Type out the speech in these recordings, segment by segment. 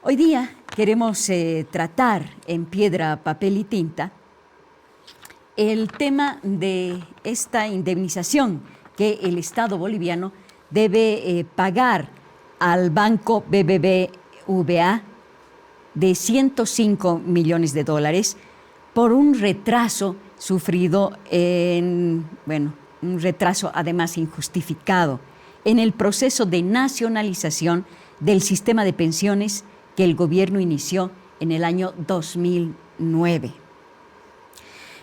Hoy día queremos tratar en piedra, papel y tinta el tema de esta indemnización que el Estado boliviano debe pagar al banco BBVA de 105 millones de dólares por un retraso sufrido un retraso además injustificado en el proceso de nacionalización del sistema de pensiones que el gobierno inició en el año 2009.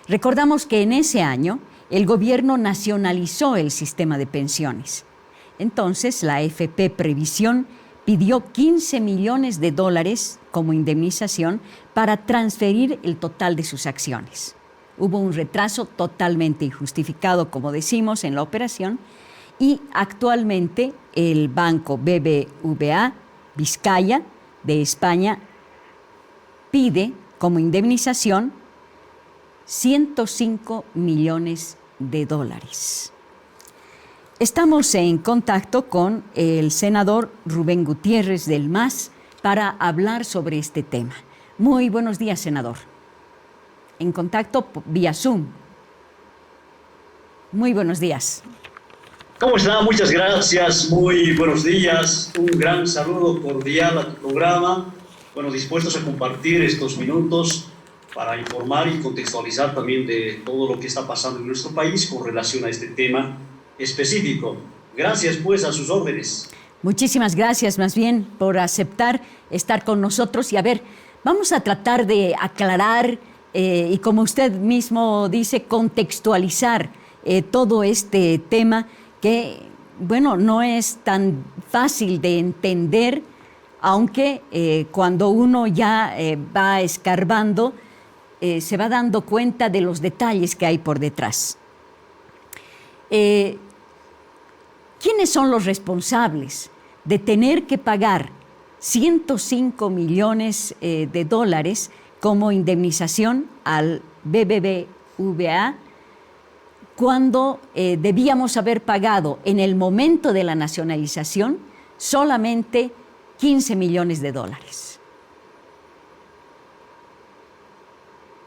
Recordamos que en ese año el gobierno nacionalizó el sistema de pensiones. Entonces la AFP Previsión pidió 15 millones de dólares como indemnización para transferir el total de sus acciones. Hubo un retraso totalmente injustificado, como decimos, en la operación, y actualmente el banco BBVA Vizcaya de España pide como indemnización 105 millones de dólares. Estamos en contacto con el senador Rubén Gutiérrez del MAS para hablar sobre este tema. Muy buenos días, senador. En contacto vía Zoom. Muy buenos días. ¿Cómo está? Muchas gracias, muy buenos días, un gran saludo cordial a tu programa, dispuestos a compartir estos minutos para informar y contextualizar también de todo lo que está pasando en nuestro país con relación a este tema específico. Gracias pues, a sus órdenes. Muchísimas gracias más bien por aceptar estar con nosotros y vamos a tratar de aclarar y como usted mismo dice, contextualizar todo este tema que, no es tan fácil de entender, aunque cuando uno ya va escarbando, se va dando cuenta de los detalles que hay por detrás. ¿Quiénes son los responsables de tener que pagar 105 millones de dólares como indemnización al BBVA cuando debíamos haber pagado en el momento de la nacionalización solamente 15 millones de dólares?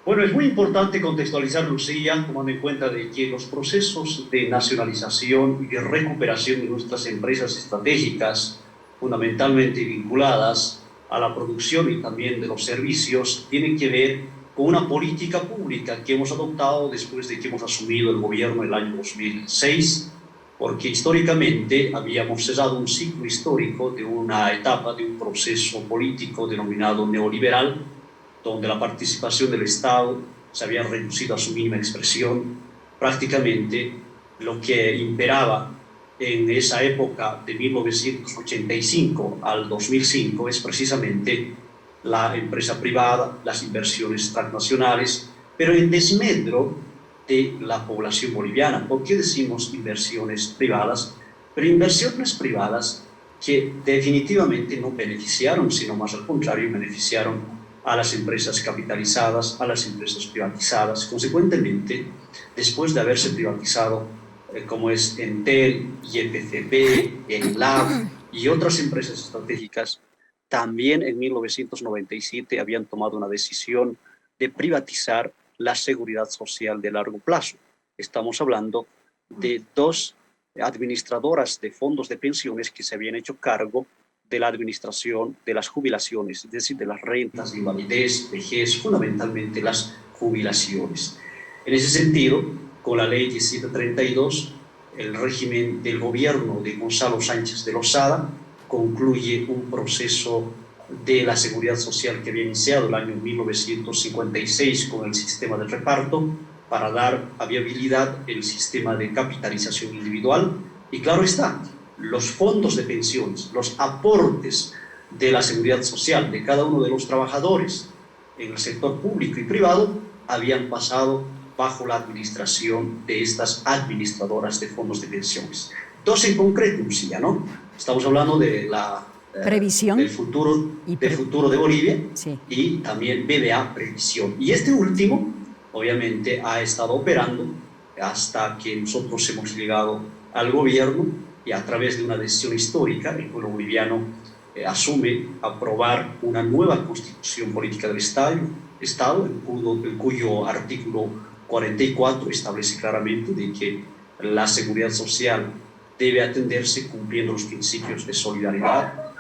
Bueno, es muy importante contextualizar, Lucía, tomando en cuenta de que los procesos de nacionalización y de recuperación de nuestras empresas estratégicas, fundamentalmente vinculadas a la producción y también de los servicios, tienen que ver con una política pública que hemos adoptado después de que hemos asumido el gobierno en el año 2006, porque históricamente habíamos cesado un ciclo histórico de una etapa, de un proceso político denominado neoliberal, donde la participación del Estado se había reducido a su mínima expresión. Prácticamente lo que imperaba en esa época de 1985 al 2005 es precisamente la empresa privada, las inversiones transnacionales, pero en desmedro de la población boliviana. ¿Por qué decimos inversiones privadas? Pero inversiones privadas que definitivamente no beneficiaron, sino más al contrario, beneficiaron a las empresas capitalizadas, a las empresas privatizadas. Consecuentemente, después de haberse privatizado, como es Entel, YPCB, Enlav y otras empresas estratégicas, también en 1997 habían tomado una decisión de privatizar la seguridad social de largo plazo. Estamos hablando de dos administradoras de fondos de pensiones que se habían hecho cargo de la administración de las jubilaciones, es decir, de las rentas de invalidez, vejez, fundamentalmente las jubilaciones. En ese sentido, con la ley 1732, el régimen del gobierno de Gonzalo Sánchez de Lozada concluye un proceso de la seguridad social que había iniciado el año 1956 con el sistema de reparto para dar a viabilidad el sistema de capitalización individual. Y claro está, los fondos de pensiones, los aportes de la seguridad social de cada uno de los trabajadores en el sector público y privado habían pasado bajo la administración de estas administradoras de fondos de pensiones. Dos en concreto, Lucía, ¿no? Estamos hablando de la Previsión del futuro de Bolivia, sí, y también BBA Previsión. Y este último, obviamente, ha estado operando hasta que nosotros hemos llegado al gobierno y a través de una decisión histórica, el pueblo boliviano asume aprobar una nueva constitución política del Estado en cuyo artículo 44 establece claramente de que la seguridad social debe atenderse cumpliendo los principios de solidaridad,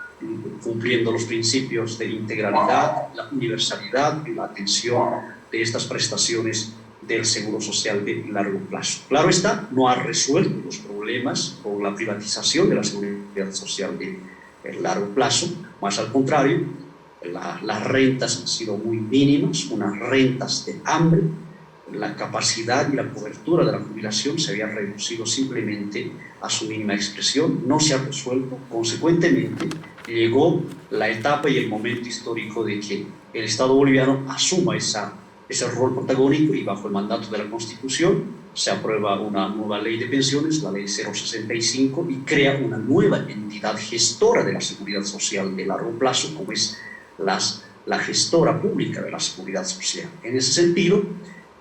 cumpliendo los principios de integralidad, la universalidad y la atención de estas prestaciones del seguro social de largo plazo. Claro está, no ha resuelto los problemas con la privatización de la seguridad social de largo plazo, más al contrario, las rentas han sido muy mínimas, unas rentas de hambre, la capacidad y la cobertura de la jubilación se había reducido simplemente a su mínima expresión, no se ha resuelto. Consecuentemente, llegó la etapa y el momento histórico de que el Estado boliviano asuma ese rol protagónico y bajo el mandato de la Constitución se aprueba una nueva ley de pensiones, la ley 065, y crea una nueva entidad gestora de la seguridad social de largo plazo, como es la gestora pública de la seguridad social. En ese sentido,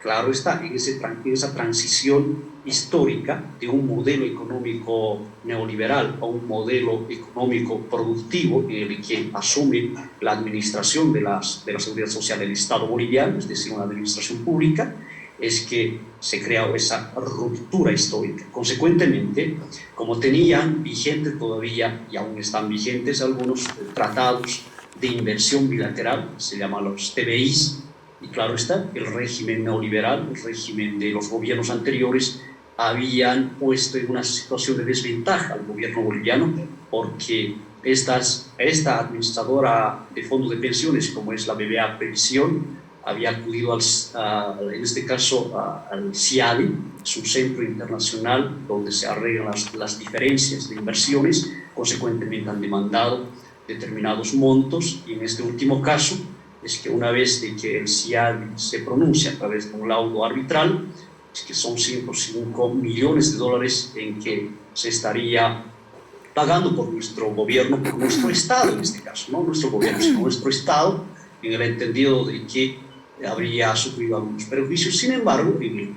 claro está, en esa transición histórica de un modelo económico neoliberal a un modelo económico productivo en el que asume la administración de la seguridad social del Estado boliviano, es decir, una administración pública, es que se crea esa ruptura histórica. Consecuentemente, como tenían vigentes todavía, y aún están vigentes algunos tratados de inversión bilateral, se llaman los TBIs, y claro está, el régimen neoliberal, el régimen de los gobiernos anteriores, habían puesto en una situación de desventaja al gobierno boliviano, porque esta administradora de fondos de pensiones, como es la BBA Previsión, había acudido en este caso al CIADI, su centro internacional donde se arreglan las diferencias de inversiones. Consecuentemente han demandado determinados montos, y en este último caso es que una vez de que el CIADI se pronuncia a través de un laudo arbitral, es que son 105 millones de dólares en que se estaría pagando por nuestro gobierno, por nuestro Estado en este caso, no nuestro gobierno, sino nuestro Estado, en el entendido de que habría sufrido algunos perjuicios. Sin embargo, en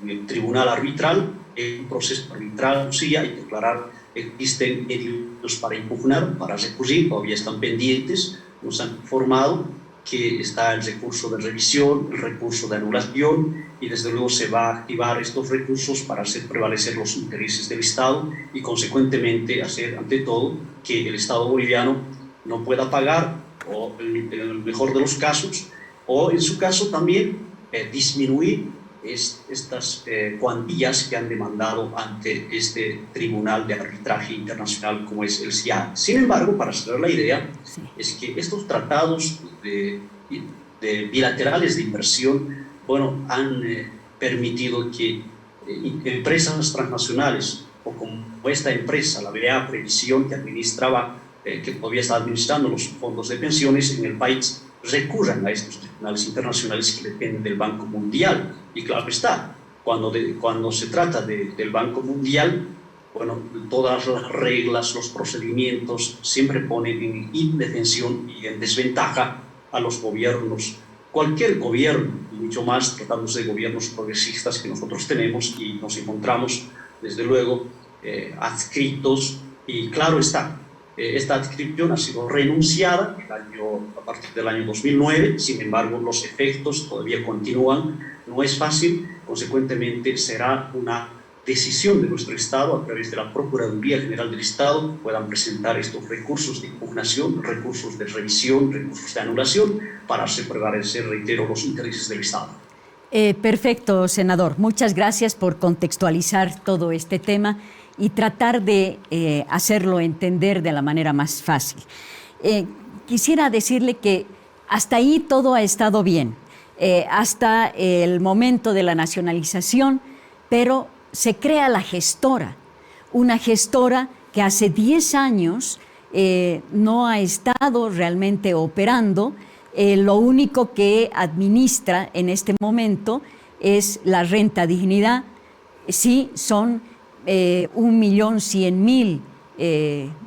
el tribunal arbitral, en un proceso arbitral, sí hay que aclarar, existen medios para impugnar, para recurrir, todavía están pendientes, nos han informado que está el recurso de revisión, el recurso de anulación, y desde luego se va a activar estos recursos para hacer prevalecer los intereses del Estado y consecuentemente hacer ante todo que el Estado boliviano no pueda pagar, o en el mejor de los casos, o en su caso también disminuir estas cuantías que han demandado ante este tribunal de arbitraje internacional como es el CIAD. Sin embargo, para hacer la idea, sí, es que estos tratados bilaterales de inversión, bueno, han permitido que empresas transnacionales, o como esta empresa, la BA Previsión, que que todavía está administrando los fondos de pensiones en el país, recurran a estos tribunales internacionales que dependen del Banco Mundial. Y claro está, cuando se trata del Banco Mundial, bueno, todas las reglas, los procedimientos siempre ponen en indefensión y en desventaja a los gobiernos, cualquier gobierno, y mucho más tratándose de gobiernos progresistas que nosotros tenemos y nos encontramos, desde luego, adscritos. Y claro está, esta adscripción ha sido renunciada a partir del año 2009, sin embargo los efectos todavía continúan, no es fácil, consecuentemente será una decisión de nuestro Estado a través de la Procuraduría General del Estado, puedan presentar estos recursos de impugnación, recursos de revisión, recursos de anulación, para hacer prevalecer, reitero, los intereses del Estado. Perfecto, senador. Muchas gracias por contextualizar todo este tema y tratar de hacerlo entender de la manera más fácil. Quisiera decirle que hasta ahí todo ha estado bien, hasta el momento de la nacionalización, pero se crea la gestora, una gestora que hace 10 años no ha estado realmente operando. Lo único que administra en este momento es la renta dignidad. Sí, son 1.100.000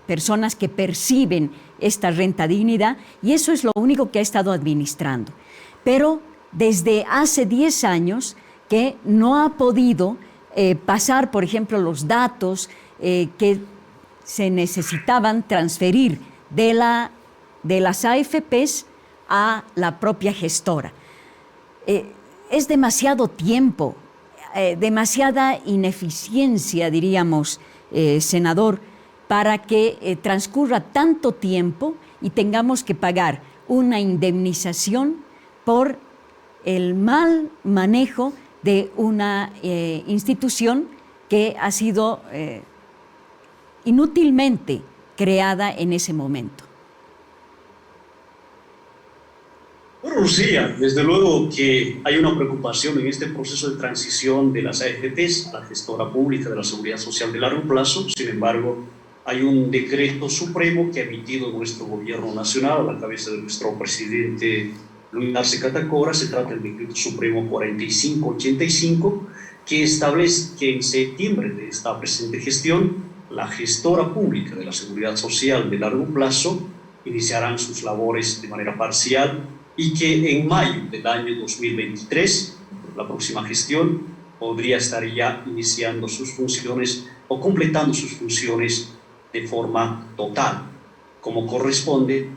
personas que perciben esta renta dignidad, y eso es lo único que ha estado administrando. Pero desde hace 10 años que no ha podido pasar, por ejemplo, los datos que se necesitaban transferir de las AFPs a la propia gestora. Es demasiado tiempo, demasiada ineficiencia, diríamos, senador, para que transcurra tanto tiempo y tengamos que pagar una indemnización por el mal manejo de una institución que ha sido inútilmente creada en ese momento. Bueno, Lucía, desde luego que hay una preocupación en este proceso de transición de las AFPs a la gestora pública de la Seguridad Social de largo plazo. Sin embargo, hay un decreto supremo que ha emitido nuestro gobierno nacional a la cabeza de nuestro presidente Luis Arce Catacora. Se trata del decreto supremo 4585, que establece que en septiembre de esta presente gestión, la gestora pública de la Seguridad Social de largo plazo iniciarán sus labores de manera parcial y que en mayo del año 2023, la próxima gestión, podría estar ya iniciando sus funciones o completando sus funciones de forma total, como corresponde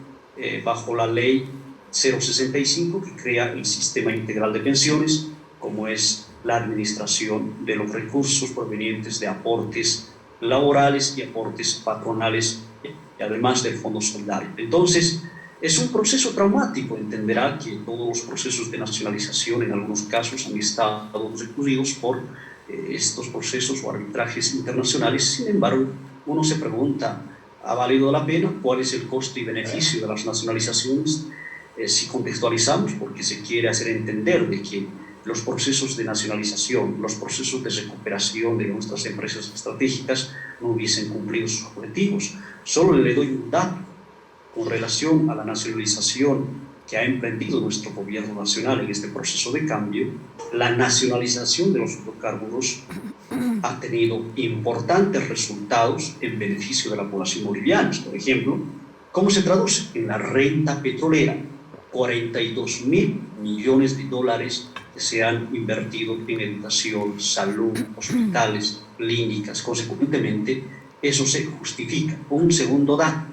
bajo la ley 065, que crea el sistema integral de pensiones, como es la administración de los recursos provenientes de aportes laborales y aportes patronales, y además del Fondo Solidario. Entonces, es un proceso traumático. Entenderá que todos los procesos de nacionalización en algunos casos han estado recurridos por estos procesos o arbitrajes internacionales. Sin embargo, uno se pregunta, ¿ha valido la pena? ¿Cuál es el costo y beneficio de las nacionalizaciones? Si contextualizamos, porque se quiere hacer entender de que los procesos de nacionalización, los procesos de recuperación de nuestras empresas estratégicas no hubiesen cumplido sus objetivos. Solo le doy un dato con relación a la nacionalización que ha emprendido nuestro gobierno nacional en este proceso de cambio. La nacionalización de los hidrocarburos ha tenido importantes resultados en beneficio de la población boliviana. Por ejemplo, ¿cómo se traduce? En la renta petrolera, 42.000 millones de dólares que se han invertido en educación, salud, hospitales, clínicas. Consecuentemente, eso se justifica. Un segundo dato,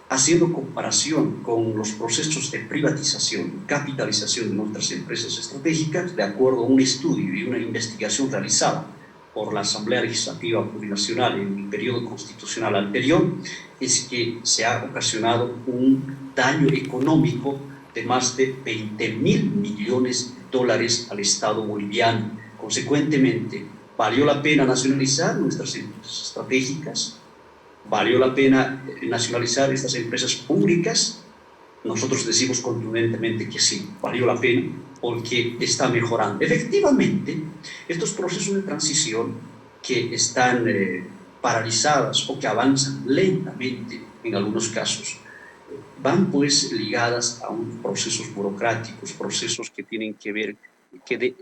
haciendo comparación con los procesos de privatización y capitalización de nuestras empresas estratégicas, de acuerdo a un estudio y una investigación realizada por la Asamblea Legislativa Plurinacional en el periodo constitucional anterior, es que se ha ocasionado un daño económico de más de 20.000 millones de dólares al Estado boliviano. Consecuentemente, ¿valió la pena nacionalizar nuestras empresas estratégicas? ¿Valió la pena nacionalizar estas empresas públicas? Nosotros decimos contundentemente que sí, valió la pena, porque está mejorando. Efectivamente, estos procesos de transición que están paralizadas o que avanzan lentamente en algunos casos, van pues ligadas a unos procesos burocráticos, procesos que tienen que ver,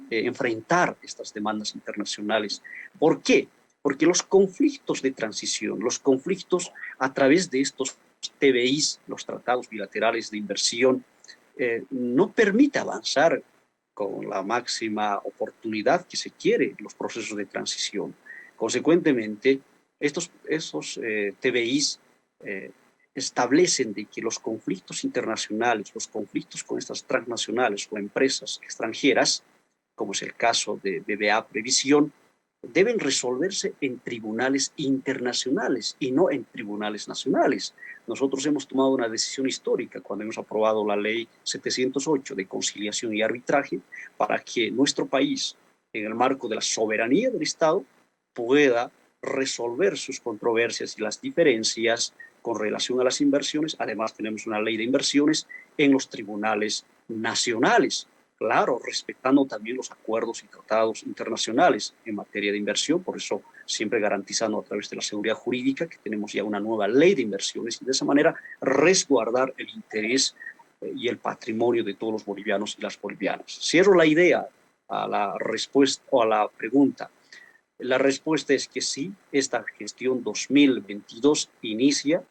enfrentar estas demandas internacionales. ¿Por qué? Porque los conflictos de transición, los conflictos a través de estos TBIs, los tratados bilaterales de inversión, no permite avanzar con la máxima oportunidad que se quiere en los procesos de transición. Consecuentemente, esos TBIs establecen de que los conflictos internacionales, los conflictos con estas transnacionales o empresas extranjeras, como es el caso de BBA Previsión, deben resolverse en tribunales internacionales y no en tribunales nacionales. Nosotros hemos tomado una decisión histórica cuando hemos aprobado la ley 708 de conciliación y arbitraje para que nuestro país, en el marco de la soberanía del Estado, pueda resolver sus controversias y las diferencias con relación a las inversiones. Además, tenemos una ley de inversiones en los tribunales nacionales. Claro, respetando también los acuerdos y tratados internacionales en materia de inversión, por eso siempre garantizando a través de la seguridad jurídica que tenemos ya una nueva ley de inversiones y de esa manera resguardar el interés y el patrimonio de todos los bolivianos y las bolivianas. Cierro la idea a la respuesta o a la pregunta. La respuesta es que sí, esta gestión 2022 inicia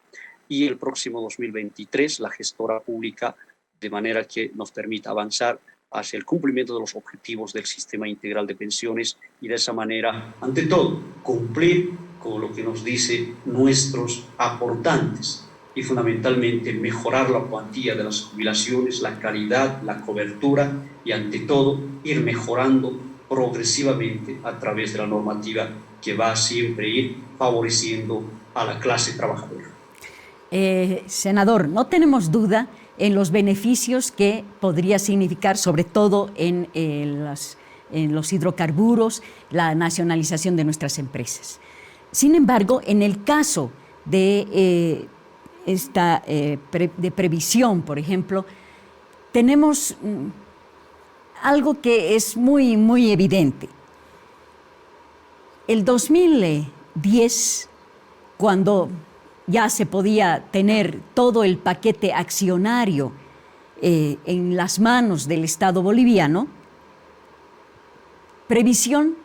y el próximo 2023 la gestora pública, de manera que nos permita avanzar hacia el cumplimiento de los objetivos del sistema integral de pensiones y de esa manera, ante todo, cumplir con lo que nos dicen nuestros aportantes, y fundamentalmente mejorar la cuantía de las jubilaciones, la calidad, la cobertura y ante todo ir mejorando progresivamente a través de la normativa que va a siempre ir favoreciendo a la clase trabajadora. Senador, no tenemos duda en los beneficios que podría significar, sobre todo en los hidrocarburos, la nacionalización de nuestras empresas. Sin embargo, en el caso de de previsión, por ejemplo, tenemos algo que es muy, muy evidente. El 2010, cuando ya se podía tener todo el paquete accionario en las manos del Estado boliviano, Previsión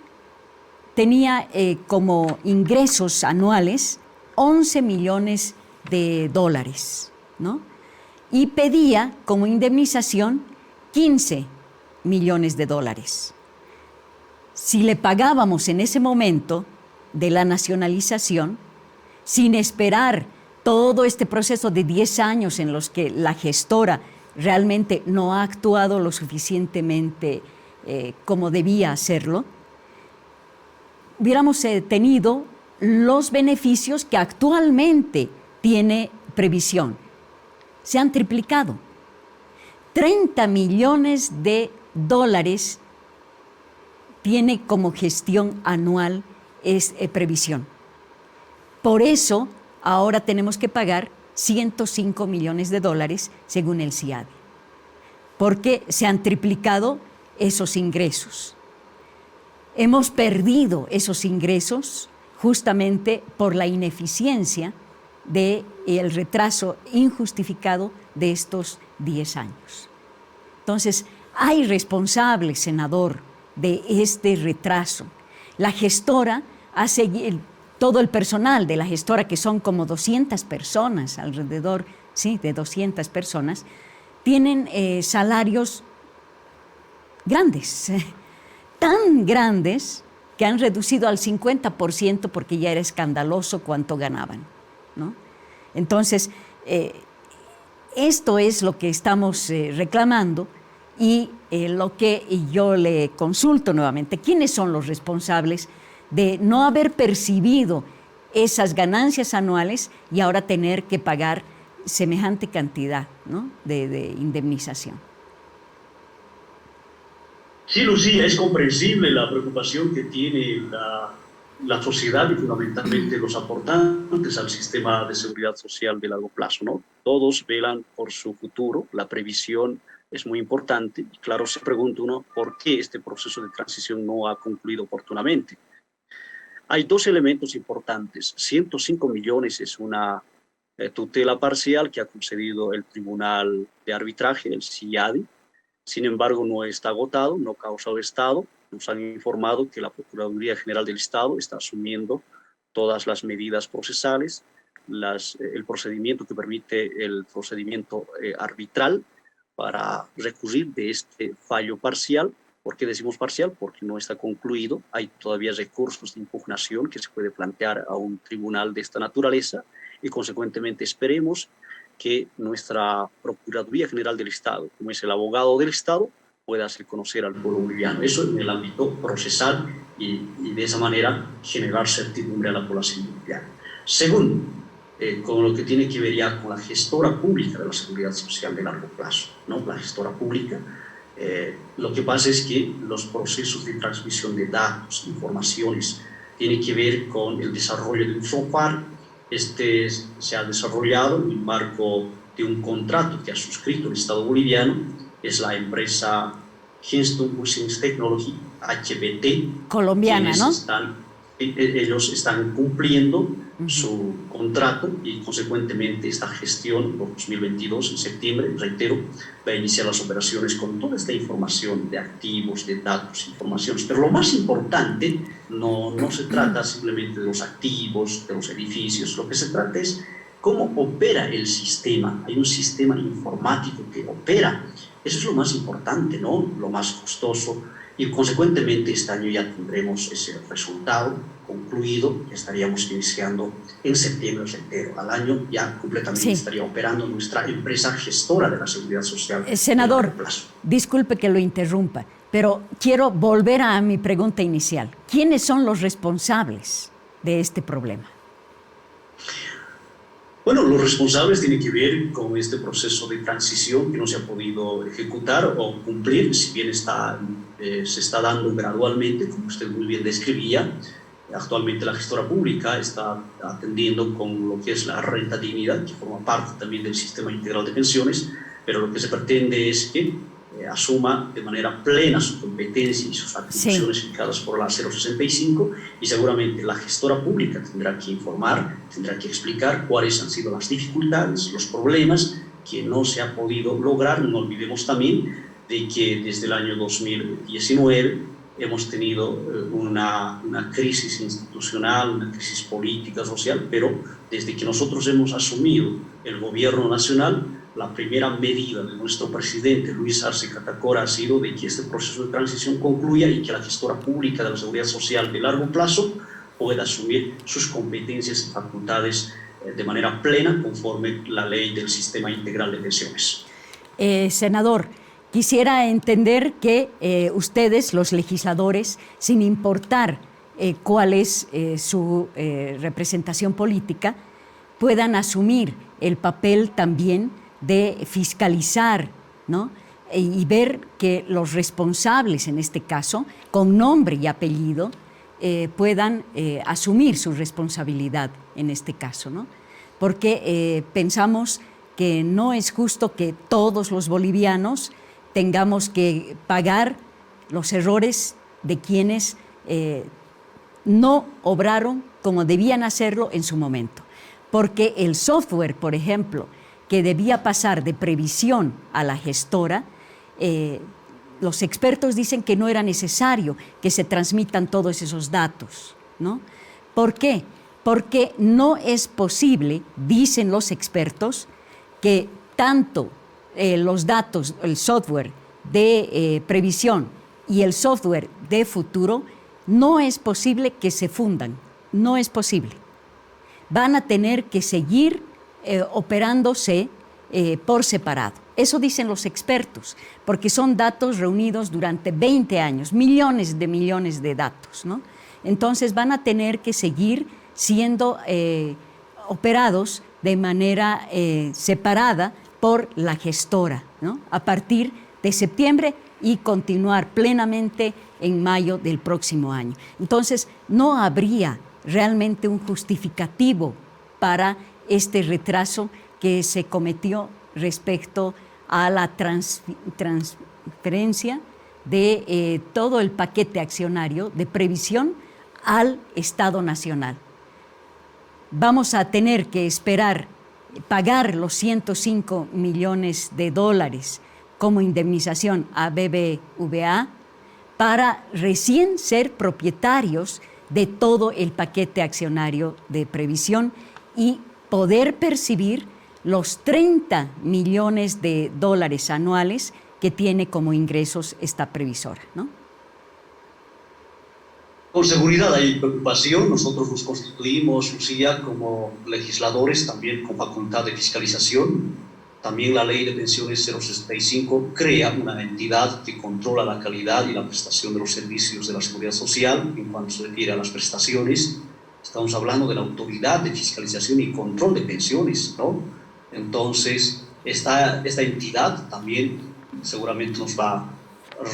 tenía como ingresos anuales 11 millones de dólares, ¿no? Y pedía como indemnización 15 millones de dólares. Si le pagábamos en ese momento de la nacionalización, sin esperar todo este proceso de 10 años en los que la gestora realmente no ha actuado lo suficientemente como debía hacerlo, hubiéramos tenido los beneficios que actualmente tiene Previsión. Se han triplicado. 30 millones de dólares tiene como gestión anual Previsión. Por eso, ahora tenemos que pagar 105 millones de dólares según el CIADI, porque se han triplicado esos ingresos. Hemos perdido esos ingresos justamente por la ineficiencia del retraso injustificado de estos 10 años. Entonces, hay responsables, senador, de este retraso. La gestora ha seguido, todo el personal de la gestora, que son como 200 personas, alrededor, sí, de 200 personas, tienen salarios grandes, tan grandes que han reducido al 50% porque ya era escandaloso cuánto ganaban, ¿no? Entonces, esto es lo que estamos reclamando y lo que yo le consulto nuevamente. ¿Quiénes son los responsables de no haber percibido esas ganancias anuales y ahora tener que pagar semejante cantidad, ¿no?, de indemnización? Sí, Lucía, es comprensible la preocupación que tiene la sociedad y fundamentalmente los aportantes al sistema de seguridad social de largo plazo, ¿no? Todos velan por su futuro, la previsión es muy importante y claro, se pregunta uno por qué este proceso de transición no ha concluido oportunamente. Hay dos elementos importantes. 105 millones es una tutela parcial que ha concedido el Tribunal de Arbitraje, el CIADI. Sin embargo, no está agotado, no causa estado. Nos han informado que la Procuraduría General del Estado está asumiendo todas las medidas procesales, el procedimiento que permite el procedimiento arbitral para recurrir de este fallo parcial. ¿Por qué decimos parcial? Porque no está concluido. Hay todavía recursos de impugnación que se puede plantear a un tribunal de esta naturaleza y, consecuentemente, esperemos que nuestra Procuraduría General del Estado, como es el abogado del Estado, pueda hacer conocer al pueblo boliviano. Eso en el ámbito procesal y de esa manera generar certidumbre a la población boliviana. Segundo, con lo que tiene que ver ya con la gestora pública de la seguridad social de largo plazo, ¿no? La gestora pública, lo que pasa es que los procesos de transmisión de datos, informaciones, tienen que ver con el desarrollo de un software. Este se ha desarrollado en el marco de un contrato que ha suscrito el Estado boliviano, es la empresa Houston Business Technology, HBT. Colombiana, ¿no? Ellos están cumpliendo su contrato y, consecuentemente, esta gestión, 2022, en septiembre, reitero, va a iniciar las operaciones con toda esta información de activos, de datos, informaciones. Pero lo más importante no se trata simplemente de los activos, de los edificios. Lo que se trata es cómo opera el sistema. Hay un sistema informático que opera. Eso es lo más importante, ¿no? Lo más costoso y consecuentemente este año ya tendremos ese resultado concluido y estaríamos iniciando en septiembre entero. Al año ya completamente estaría operando nuestra empresa gestora de la seguridad social. Senador, disculpe que lo interrumpa, pero quiero volver a mi pregunta inicial. ¿Quiénes son los responsables de este problema? Bueno, los responsables tienen que ver con este proceso de transición que no se ha podido ejecutar o cumplir, si bien se está dando gradualmente, como usted muy bien describía. Actualmente la gestora pública está atendiendo con lo que es la renta dignidad, que forma parte también del sistema integral de pensiones, pero lo que se pretende es que asuma de manera plena su competencia y sus atribuciones fijadas por la 065, y seguramente la gestora pública tendrá que informar, tendrá que explicar cuáles han sido las dificultades, los problemas que no se ha podido lograr. No olvidemos también de que desde el año 2019 hemos tenido una crisis institucional, una crisis política, social, pero desde que nosotros hemos asumido el gobierno nacional, la primera medida de nuestro presidente Luis Arce Catacora ha sido de que este proceso de transición concluya y que la gestora pública de la seguridad social de largo plazo pueda asumir sus competencias y facultades de manera plena conforme la ley del sistema integral de pensiones. Senador, quisiera entender que ustedes, los legisladores, sin importar cuál es su representación política, puedan asumir el papel también de fiscalizar, ¿no? Y ver que los responsables, en este caso, con nombre y apellido, puedan asumir su responsabilidad en este caso, ¿no? Porque pensamos que no es justo que todos los bolivianos tengamos que pagar los errores de quienes no obraron como debían hacerlo en su momento. Porque el software, por ejemplo, que debía pasar de previsión a la gestora, los expertos dicen que no era necesario que se transmitan todos esos datos, ¿no? ¿Por qué? Porque no es posible, dicen los expertos, que tanto los datos, el software de previsión y el software de futuro, no es posible que se fundan, no es posible. Van a tener que seguir operándose por separado. Eso dicen los expertos, porque son datos reunidos durante 20 años, millones de datos, ¿no? Entonces van a tener que seguir siendo operados de manera separada por la gestora, ¿no? A partir de septiembre y continuar plenamente en mayo del próximo año. Entonces no habría realmente un justificativo para este retraso que se cometió respecto a la transferencia de todo el paquete accionario de previsión al Estado Nacional. Vamos a tener que esperar pagar los 105 millones de dólares como indemnización a BBVA para recién ser propietarios de todo el paquete accionario de previsión y poder percibir los 30 millones de dólares anuales que tiene como ingresos esta previsora, ¿no? Con seguridad hay preocupación. Nosotros nos constituimos, Lucía, como legisladores, también con facultad de fiscalización. También la ley de pensiones 065 crea una entidad que controla la calidad y la prestación de los servicios de la seguridad social en cuanto se refiere a las prestaciones. Estamos hablando de la autoridad de fiscalización y control de pensiones, ¿no? Entonces, esta entidad también seguramente nos va a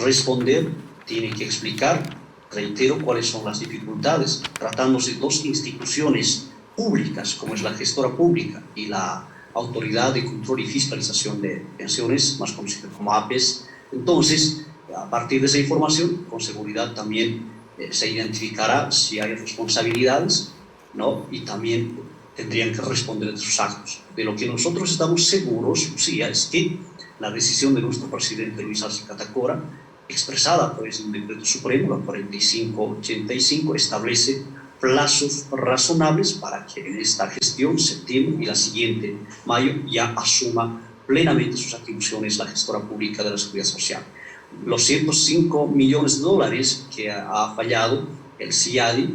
responder, tiene que explicar, reitero, cuáles son las dificultades, tratándose de dos instituciones públicas, como es la gestora pública y la Autoridad de Control y Fiscalización de Pensiones, más conocida como APES. Entonces, a partir de esa información, con seguridad también se identificará si hay responsabilidades, ¿no? Y también tendrían que responder de sus actos. De lo que nosotros estamos seguros, Lucía, es que la decisión de nuestro presidente Luis Arce Catacora, expresada a través de un decreto supremo, la 4585, establece plazos razonables para que en esta gestión, septiembre y la siguiente, mayo, ya asuma plenamente sus atribuciones la gestora pública de la seguridad social. los 105 millones de dólares que ha fallado el CIADI,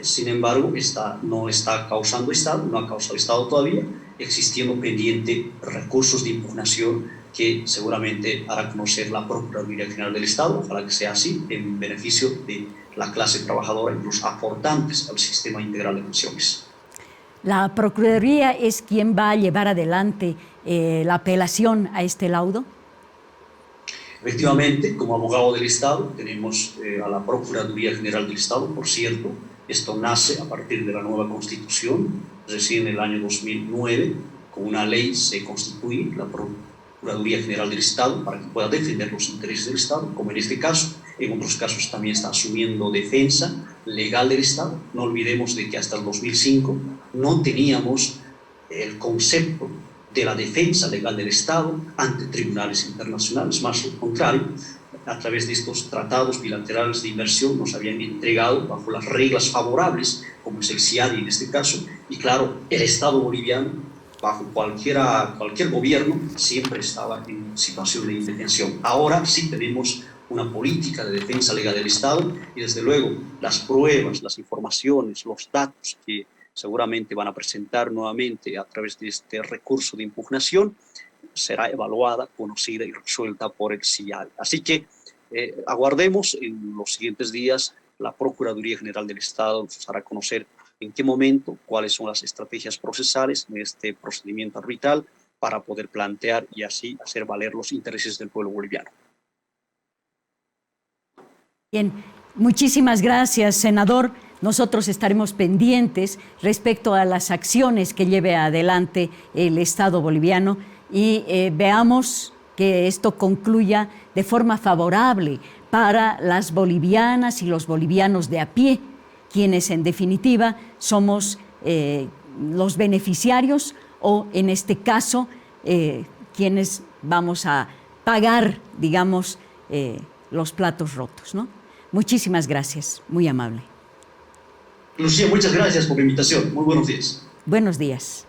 sin embargo, no está causando estado, no ha causado estado todavía, existiendo pendiente recursos de impugnación que seguramente hará conocer la Procuraduría General del Estado, ojalá que sea así, en beneficio de la clase trabajadora y los aportantes al sistema integral de pensiones. ¿La Procuraduría es quien va a llevar adelante la apelación a este laudo? Efectivamente, como abogado del Estado, tenemos a la Procuraduría General del Estado, por cierto. Esto nace a partir de la nueva Constitución, recién en el año 2009, con una ley se constituye la Procuraduría General del Estado para que pueda defender los intereses del Estado, como en este caso. En otros casos también está asumiendo defensa legal del Estado. No olvidemos de que hasta el 2005 no teníamos el concepto de la defensa legal del Estado ante tribunales internacionales, más al contrario, a través de estos tratados bilaterales de inversión nos habían entregado bajo las reglas favorables, como es el CIADI en este caso, y claro, el Estado boliviano, bajo cualquier gobierno, siempre estaba en situación de indefensión. Ahora sí tenemos una política de defensa legal del Estado y desde luego las pruebas, las informaciones, los datos que seguramente van a presentar nuevamente a través de este recurso de impugnación, será evaluada, conocida y resuelta por el CIADI. Así que aguardemos en los siguientes días. La Procuraduría General del Estado nos hará conocer en qué momento, cuáles son las estrategias procesales en este procedimiento arbitral para poder plantear y así hacer valer los intereses del pueblo boliviano. Bien, muchísimas gracias, senador. Nosotros estaremos pendientes respecto a las acciones que lleve adelante el Estado boliviano y veamos que esto concluya de forma favorable para las bolivianas y los bolivianos de a pie, quienes en definitiva somos los beneficiarios o en este caso quienes vamos a pagar, digamos, los platos rotos, ¿no? Muchísimas gracias, muy amable. Lucía, muchas gracias por la invitación. Muy buenos días. Buenos días.